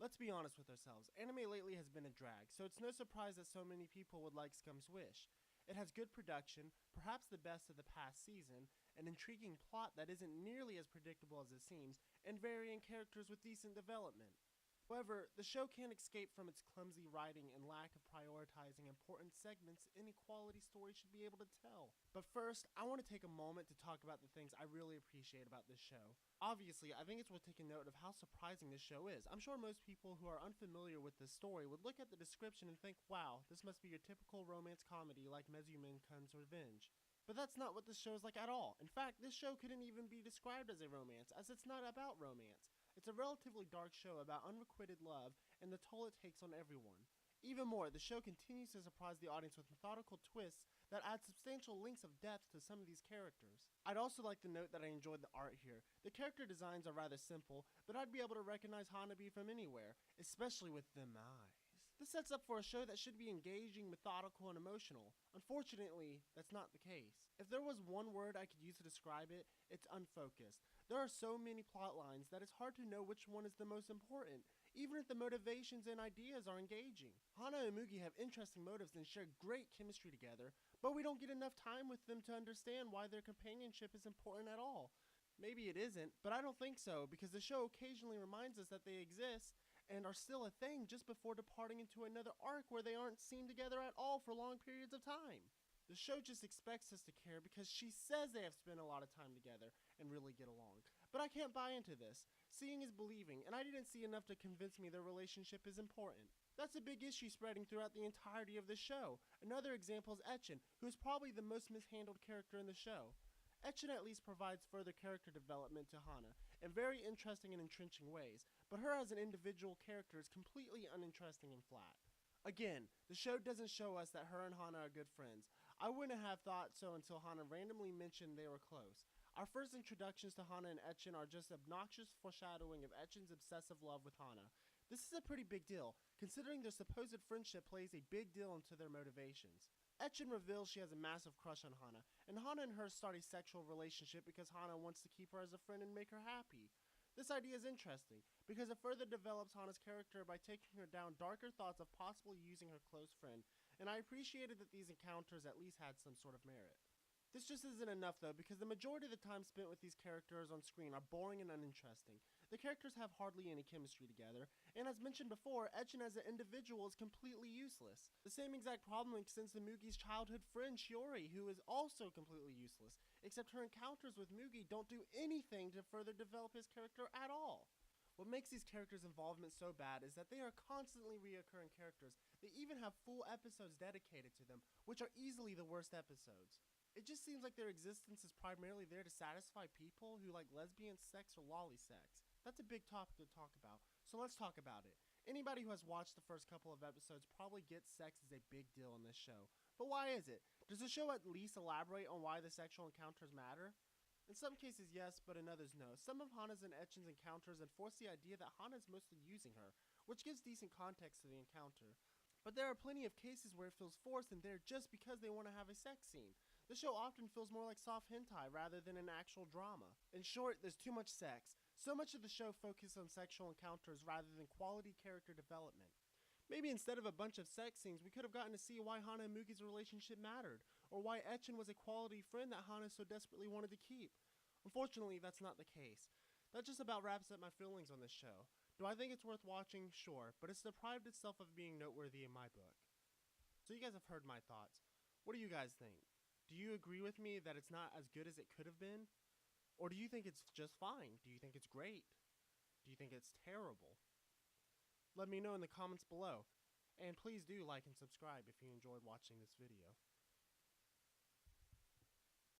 Let's be honest with ourselves, anime lately has been a drag, so it's no surprise that so many people would like Scum's Wish. It has good production, perhaps the best of the past season, an intriguing plot that isn't nearly as predictable as it seems, and varying characters with decent development. However, the show can't escape from its clumsy writing and lack of prioritizing important segments any quality story should be able to tell. But first, I want to take a moment to talk about the things I really appreciate about this show. Obviously, I think it's worth taking note of how surprising this show is. I'm sure most people who are unfamiliar with this story would look at the description and think, wow, this must be your typical romance comedy like Mezuminkan's Revenge. But that's not what this show is like at all. In fact, this show couldn't even be described as a romance, as it's not about romance. It's a relatively dark show about unrequited love and the toll it takes on everyone. Even more, the show continues to surprise the audience with methodical twists that add substantial links of depth to some of these characters. I'd also like to note that I enjoyed the art here. The character designs are rather simple, but I'd be able to recognize Hanabi from anywhere, especially with them eyes. This sets up for a show that should be engaging, methodical, and emotional. Unfortunately, that's not the case. If there was one word I could use to describe it, it's unfocused. There are so many plot lines that it's hard to know which one is the most important, even if the motivations and ideas are engaging. Hana and Mugi have interesting motives and share great chemistry together, but we don't get enough time with them to understand why their companionship is important at all. Maybe it isn't, but I don't think so, because the show occasionally reminds us that they exist and are still a thing just before departing into another arc where they aren't seen together at all for long periods of time. The show just expects us to care because she says they have spent a lot of time together and really get along. But I can't buy into this. Seeing is believing, and I didn't see enough to convince me their relationship is important. That's a big issue spreading throughout the entirety of the show. Another example is Etchin, who is probably the most mishandled character in the show. Etchin at least provides further character development to Hana in very interesting and entrenching ways, but her as an individual character is completely uninteresting and flat. Again, the show doesn't show us that her and Hana are good friends. I wouldn't have thought so until Hana randomly mentioned they were close. Our first introductions to Hana and Etchin are just obnoxious foreshadowing of Etchin's obsessive love with Hana. This is a pretty big deal, considering their supposed friendship plays a big deal into their motivations. Etchin reveals she has a massive crush on Hana, and Hana and her start a sexual relationship because Hana wants to keep her as a friend and make her happy. This idea is interesting, because it further develops Hana's character by taking her down darker thoughts of possibly using her close friend, and I appreciated that these encounters at least had some sort of merit. This just isn't enough though, because the majority of the time spent with these characters on screen are boring and uninteresting. The characters have hardly any chemistry together, and as mentioned before, Etchin as an individual is completely useless. The same exact problem extends to Mugi's childhood friend Shiori, who is also completely useless, except her encounters with Mugi don't do anything to further develop his character at all. What makes these characters' involvement so bad is that they are constantly reoccurring characters. They even have full episodes dedicated to them, which are easily the worst episodes. It just seems like their existence is primarily there to satisfy people who like lesbian sex or lolly sex. That's a big topic to talk about, so let's talk about it. Anybody who has watched the first couple of episodes probably gets sex is a big deal in this show. But why is it? Does the show at least elaborate on why the sexual encounters matter? In some cases yes, but in others no. Some of Hana's and Etchin's encounters enforce the idea that Hana is mostly using her, which gives decent context to the encounter. But there are plenty of cases where it feels forced and there just because they want to have a sex scene. The show often feels more like soft hentai rather than an actual drama. In short, there's too much sex. So much of the show focuses on sexual encounters rather than quality character development. Maybe instead of a bunch of sex scenes, we could have gotten to see why Hana and Mugi's relationship mattered, or why Etchin was a quality friend that Hana so desperately wanted to keep. Unfortunately, that's not the case. That just about wraps up my feelings on this show. Do I think it's worth watching? Sure, but it's deprived itself of being noteworthy in my book. So you guys have heard my thoughts. What do you guys think? Do you agree with me that it's not as good as it could have been? Or do you think it's just fine? Do you think it's great? Do you think it's terrible? Let me know in the comments below. And please do like and subscribe if you enjoyed watching this video.